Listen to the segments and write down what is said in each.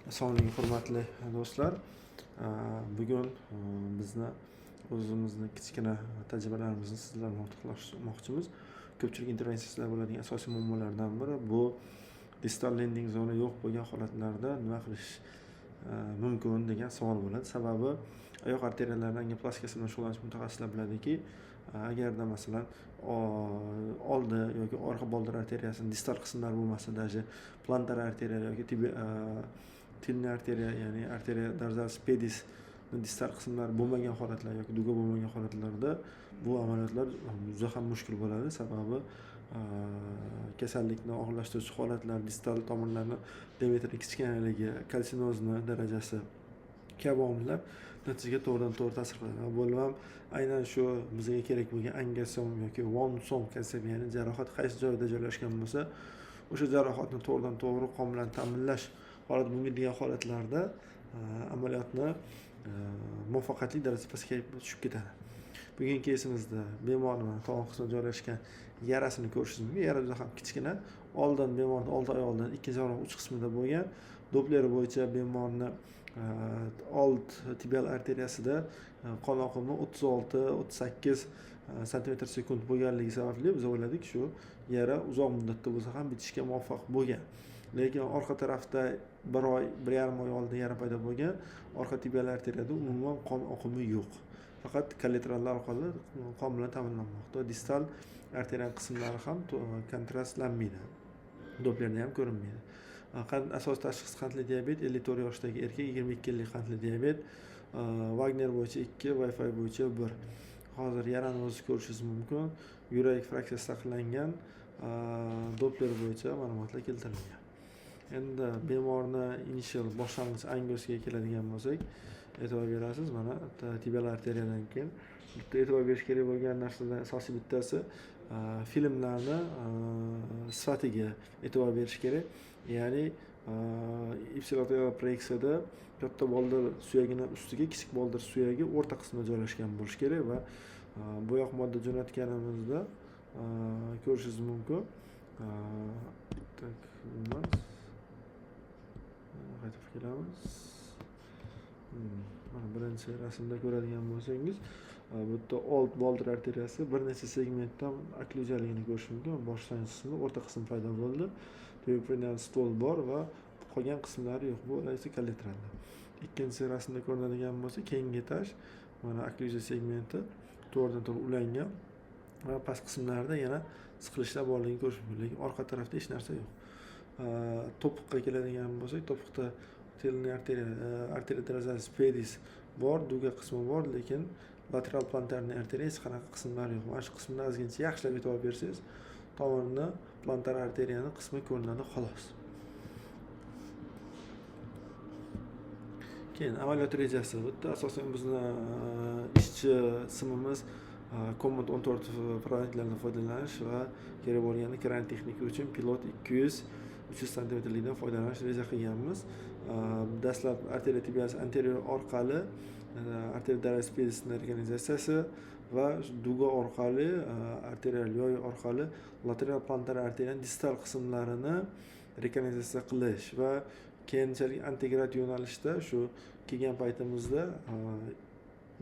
Assalomu alaykum hurmatli do'stlar. Bugun bizni o'zimizni kichkina tajribalarimizni sizlar bilan o'rtoqlashmoqchimiz. Ko'pchilik intervensiyalar bo'ladigan asosiy muammolardan biri bu distal landing zona yo'q bo'lgan holatlarda nima qilish mumkin degan savol bo'ladi. Sababi oyoq arteriyalarining angioplastikasi bilan shug'ullanuvchi mutaxassislar biladiki, agarda masalan oldi yoki orqa boldir arteriyasining distal qismlari bo'lmasa, даже plantar arteriya yoki tilniy arteriya, ya'ni arteriya dorsalis pedis distal qismlari bo'lmagan holatlar yoki duga bo'lmagan holatlarda bu amaliyotlar juda ham mushkul bo'ladi. Sababi kasallikni og'irlashtiruvchi holatlar, distal tomirlarni diametri kichkinaligi, kalsinozni darajasi kabi omillar natijaga to'g'ridan-to'g'ri ta'sir qiladi. Bu ham aynan shu bizga kerak bo'lgan angiom yoki von som konsepti, ya'ni jarohat qaysi joyda joylashgan bo'lsa, o'sha jarohatni to'g'ridan-to'g'ri qon bilan ta'minlash holat bo'lmaydigan holatlarda amaliyotni muvaffaqiyatli darajada pastga tushib ketadi. Bugungi kesimizda bemorning tomoq qismida joylashgan yarasini ko'rishingiz mumkin. Yara juda ham kichkina. Oldin bemorning old oyog'idan ikkinchi oyog'ining uch qismida bo'lgan. Doppleri bo'yicha bemorning old tibial arteriyasida qon oqimi 36-38 sm/sekund bo'lganligi sababli biz o'yladik shu yara uzoq muddatda bo'lsa ham bitishga muvaffaq bo'lgan. Lekin orqa tarafda 1 oy, 1,5 oy oldin yara paydo bo'lgan. Orqa tibial arteriyada umuman qon oqimi yo'q. Faqat kollaterallar orqali qon bilan ta'minlanmoqda. Distal arteriya qismlari ham kontrastlanmaydi. Dopplerda ham ko'rinmaydi. Asosiy tashxis qandli diabet, 54 yoshdagi erkak, 22 yillik qandli diabet, Wagner bo'yicha 2, Wi-Fi bo'yicha 1. Hozir yarani o'zingiz ko'rishingiz mumkin. Yurak fraksiyasi saqlangan, Doppler bo'yicha ma'lumotlar keltirilgan. Endi bemorni initial boshlang'ich angiosiga keladigan bo'lsak, e'tibor berasiz. Mana tibial arteriyadan keyin bitta e'tibor berish kerak bo'lgan narsalardan asosiy bittasi filmlarni sifatiga e'tibor berish kerak. Ya'ni ipsilateral proyeksiyada katta boldir suyagini ustiga kichik boldir suyagi o'rta qismida joylashgan bo'lishi kerak va bo'yoq modda jo'natganimizda ko'rishingiz mumkin. Qaytib kelamiz. Mana birinchi rasmda ko'radigan bo'lsangiz, bu yerda old boldir arteriyasi bir necha segmentdan okklyuziyaligini ko'rish mumkin. Boshlang'ich qismida o'rta qism paydo bo'ldi. Peritoneal stol bor va qolgan qismlari yo'q. Bu esa kollaterallar. Ikkinchi rasmda ko'rinadigan bo'lsa, keyingi etaj mana okklyuziya segmenti to'g'ridan-to'g'ri ulangan va past qismlarida yana siqilishlar borligini ko'rish mumkin. Lekin orqa tarafda hech narsa yo'q. Topuqqa keladigan bo'lsak, topuqda tilniy arteriya dorsalis pedis bor, duga qismi bor, lekin lateral plantarniy arteriya hech qanaqa qismlari yo'q. Mana shu qismda ozgincha yaxshilab e'tibor bersangiz, tomirni plantar arteriyaning qismi ko'rinadi xolos. Keyin amaliyot rejasi. Bu yerda asosan bizni ishchi simimiz Command 14 parametrlardan foydalanish va kerak bo'lganda kran texnika uchun pilot 200-300 cm-likdan foydalanish reja qilganmiz. Dastlab arteriya tibias anterior orqali arteriya dorsalis pedisning reorganizatsiyasi va duga orqali arterial yo'l orqali lateral plantar arteriyaning distal qismlarini reorganizatsiya qilish va keyinchalik antegrat yo'nalishda shu kelgan paytimizda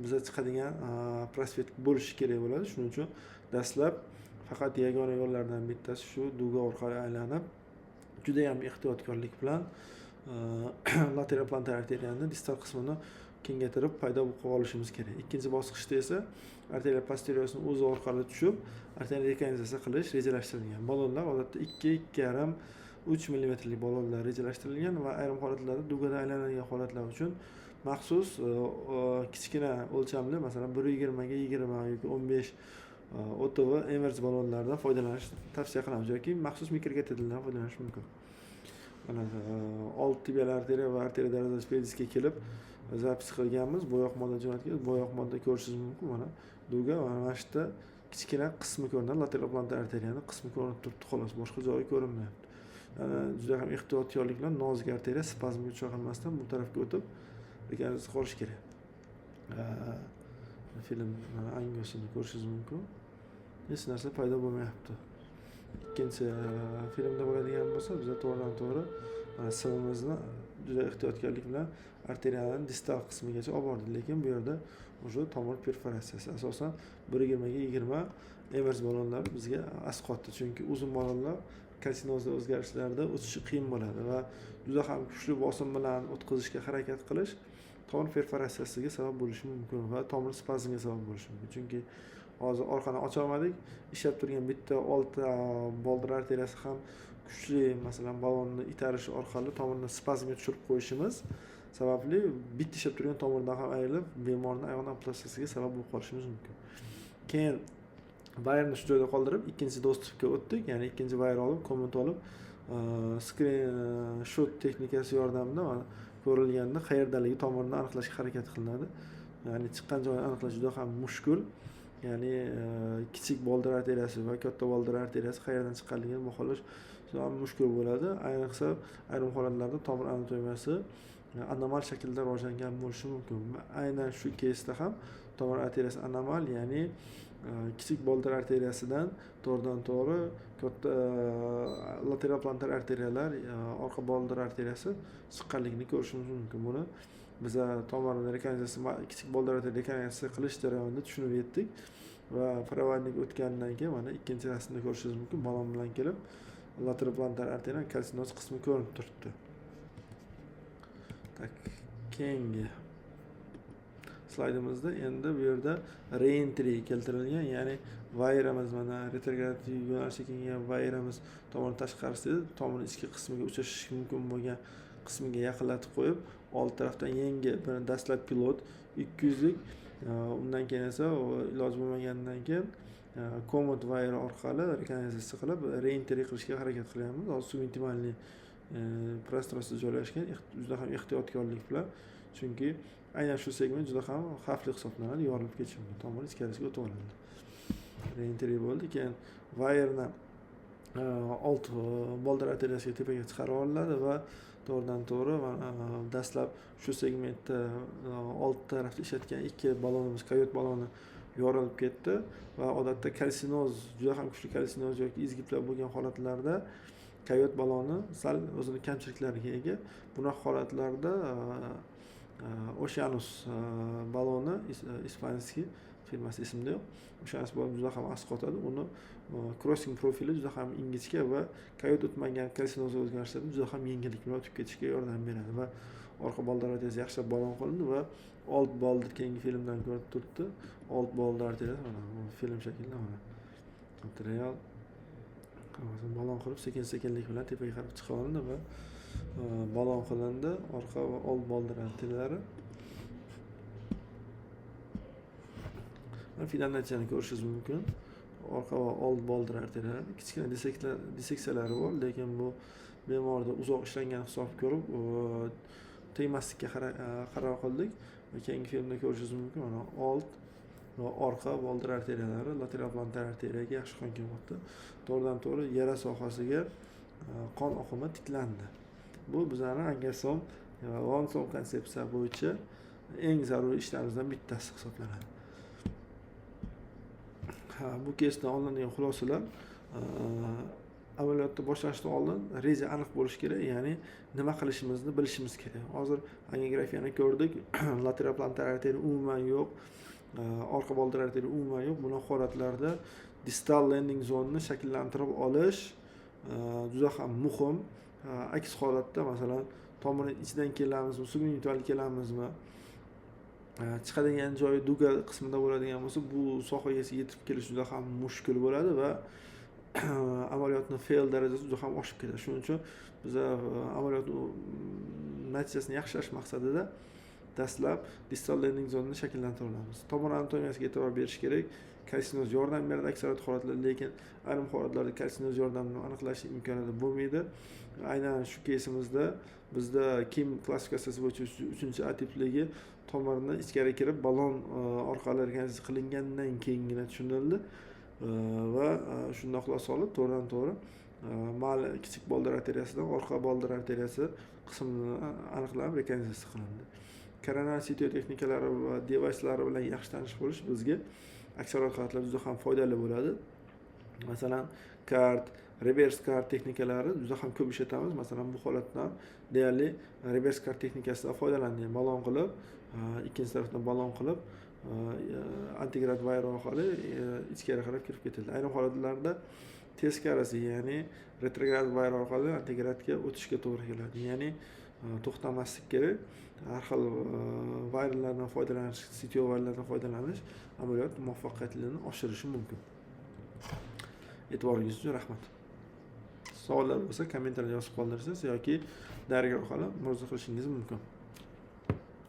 bizga chiqadigan prosvet bo'lishi kerak bo'ladi. Shuning uchun dastlab faqat yagona yo'llardan bittasi shu duga orqali aylanib, juda ham ehtiyotkorlik bilan lateral plantar arteriyaning distal qismini kengaytirib paydo bo'lib olishimiz kerak. Ikkinchi bosqichda esa arteriya posteriorisining o'zi orqali tushib, arteriya reorganizatsiya qilish rejalashtirilgan. Balonlar odatda 2-2,5-3 mm balonlar rejalashtirilgan va ayrim holatlarda dugada aylanadigan holatlar uchun maxsus kichkina o'lchamli, masalan 120 ga 20 yoki 15 OTV emerge balonlardan foydalanish tavsiya qilamiz yoki maxsus mikrokatetrlardan foydalanish mumkin. Mana old tibial arteriya va arteriya dorsalis pedisga kelib zapis qilganmiz. Bo'yoq modda jo'natgan, bo'yoq modda ko'rishingiz mumkin. Mana duga va mana shu yerda kichkina qismi ko'rinadi. Lateral plantar arteriyaning qismi ko'rinib turibdi xolos, boshqa joyi ko'rinmayapti. Juda ham ehtiyotkorlik bilan nozik arteriya spazmga uchramasdan bu tarafga o'tib reorganizatsiya qilish kerak. Film angiosini ko'rishingiz mumkin. Hech narsa paydo bo'lmayapti. Ikkinchi filmda bo'ladigan bo'lsa, biz to'g'ridan-to'g'ri simimizni juda ehtiyotkorlik bilan arteriyalarning distal qismigacha olib bordik, lekin bu yerda o'sha tomir perforatsiyasi asosan 1,20 ga 20 Evers ballonlar bizga asqotdi, chunki uzun ballonlar kalsinozda o'zgarishlarda o'tishi qiyin bo'ladi va juda ham kuchli bosim bilan o'tkazishga harakat qilish tomir perforatsiyasiga sabab bo'lishi mumkin va tomir spazmiga sabab bo'lishi mumkin. Chunki hozir orqani ocha olmadik, ishlab turgan bitta olti boldir arteriyasi ham kuchli, masalan, ballonni itarish orqali tomirni spazmga tushirib qo'yishimiz sababli bitta ishlab turgan tomirdan ham ayrilib, bemorning oyoq amputatsiyasiga sabab bo'lib qolishimiz mumkin. Keyin vayrni shu joyda qoldirib, ikkinchi dostupga o'tdik, ya'ni ikkinchi vayr olib, komment olib, screenshot texnikasi yordamida mana ko'rilganda qayerdaligi tomirni aniqlashga harakat qilinadi. Ya'ni chiqqan joyini aniqlash juda ham mushkul. Ya'ni kichik boldir arteriyasi va katta boldir arteriyasi qayerdan chiqqanligini baholash juda ham mushkul bo'ladi. Ayniqsa ayrim holatlarda tomir anatomiyasi anomal shaklda rivojlangan bo'lishi mumkin. Aynan shu keysda ham tomir arteriyasi anomal, ya'ni kichik boldir arteriyasidan to'g'ridan-to'g'ri katta lateral plantar arteriyalar, orqa boldir arteriyasi chiqqanligini ko'rishimiz mumkin. Buni biz tomirni rekonstruksiya, kichik boldir arteriya rekonstruksiya qilish jarayonida tushunib yetdik va provodnik o'tgandan keyin mana ikkinchi rasmda ko'rishingiz mumkin. Ballon bilan kelib lateral plantar arteriya kalsinoz qismi ko'rinib turibdi. Tak, keyingi slaydimizda endi bu yerda reentry keltirilgan, ya'ni vayramiz mana retrogradiy yo'nalishga kelgan vayramiz tomirning tashqarisida tomir ichki qismiga uchrashishi mumkin bo'lgan qismiga yaqinlatib qo'yib, old tarafdan yangi bir dastlab pilot 200 lik, undan keyin esa iloji bo'lmagandan keyin komut vayri orqali rekonstruksiya qilib reentry qilishga harakat qilyapmiz. Hozir subintimalniy prostrosida joylashgan, juda ham ehtiyotkorlik bilan, chunki aynan shu segment juda ham xavfli hisoblanadi, yorilib ketishi mumkin, tomir ichkarisiga o'tib oladi. Reentry bo'ldi, keyin vayrni old boldir arteriyasiga tepaga chiqarib olinadi va to'g'ridan-to'g'ri dastlab shu segmentda old tarafda ishlatgan ikki ballonimiz, kayot balloni yorilib ketdi va odatda kalsinoz, juda ham kuchli kalsinoz yoki izgiblar bo'lgan holatlarda kayot balloni sal o'zini kamchiliklariga ega. Bunaqa holatlarda Oceanus balloni, ispanskiy firmasi ismida yo'q. Oceanus balloni juda ham asqotadi. Uni crossing profili juda ham ingichka va kayot o'tmagan kalsinoz o'zgarishlarida juda ham yengillik bilan o'tib ketishga yordam beradi va orqa boldir arteriyasi yaxshilab ballon qilindi va old boldir, keyingi filmdan ko'rib turibdi. Old boldir arteriyasi mana film shaklida mana material ballon qilib sekin-sekinlik bilan tepaga qarab chiqa olindi va ballon qilindi. Orqa va old boldir arteriyalari final natijani ko'rishingiz mumkin. Orqa va old boldir arteriyalari kichkina disseksiyalari bor, lekin bu bemorda uzoq ishlangan hisob ko'rib tegmaslikka qaror qildik va keyingi filmda ko'rishingiz mumkin. Mana old va orqa boldir arteriyalari lateral plantar arteriyaga yaxshi qon kelmoqda. To'g'ridan-to'g'ri yara sohasiga qon oqimi tiklandi. Bu bizning angasom va Vonson konsepsiya bo'yicha eng zarur ishlarimizdan bittasi hisoblanadi. Bu keysdan olinadigan xulosalar, amaliyotni boshlanishdan oldin reja aniq bo'lishi kerak, ya'ni nima qilishimizni bilishimiz kerak. Hozir angiografiyani ko'rdik, lateral plantar arteriya umuman yo'q, orqa boldir arteriya umuman yo'q. Buni holatlarda distal landing zonani shakllantirib olish juda ham muhim. Aks holatda masalan tomirning ichidan kelamizmi, subintimal kelamizmi, chiqadigan joyi duga qismida bo'ladigan bo'lsa, bu sohagacha yetib kelish juda ham mushkul bo'ladi va amaliyotning fail darajasi juda ham oshib ketadi. Shuning uchun biz amaliyotning natijasini yaxshilash maqsadida dastlab distal landing zonani shakllantiramiz. Tomir anatomiyasiga e'tibor berish kerak. Kalsinoz yordam beradi aksariyat holatlarda, lekin ayrim holatlarda kalsinoz yordamini aniqlash imkoniyati bo'lmaydi. Aynan shu keysimizda bizda Kim klassifikatsiyasi bo'yicha 3-A tipligi tomirni ichkari kirib ballon orqali rekonstruksiya qilingandan keyingina tushunildi va shunday xulosa olib to'g'ridan-to'g'ri kichik boldir arteriyasidan orqa boldir arteriyasi qismini aniqlab rekonstruksiya qilindi. Koronar CT texnikalari va devicelari bilan yaxshi tanish bo'lish bizga aksariyat holatlarda juda ham foydali bo'ladi. Masalan, kart, reverse card texnikalari juda ham ko'p ishlatamiz. Masalan, bu holatdan deyarli reverse card texnikasidan foydalandik. Balon qilib, ikkinchi tarafdan balon qilib, antigrad wire orqali ichkari qarab kirib ketadi. Ayrim holatlarda teskarisi, ya'ni retrograd wire orqali antigradga o'tishga to'g'ri keladi. Ya'ni to'xtamaslik kerak. Har xil wirelardan foydalanish, CTO wirelardan foydalanish amaliyot muvaffaqiyatliligini oshirishi mumkin. E'tiboringiz uchun rahmat. Savollar bo'lsa kommentariyada yozib qoldirsangiz yoki dargi orqali murojaat qilishingiz mumkin.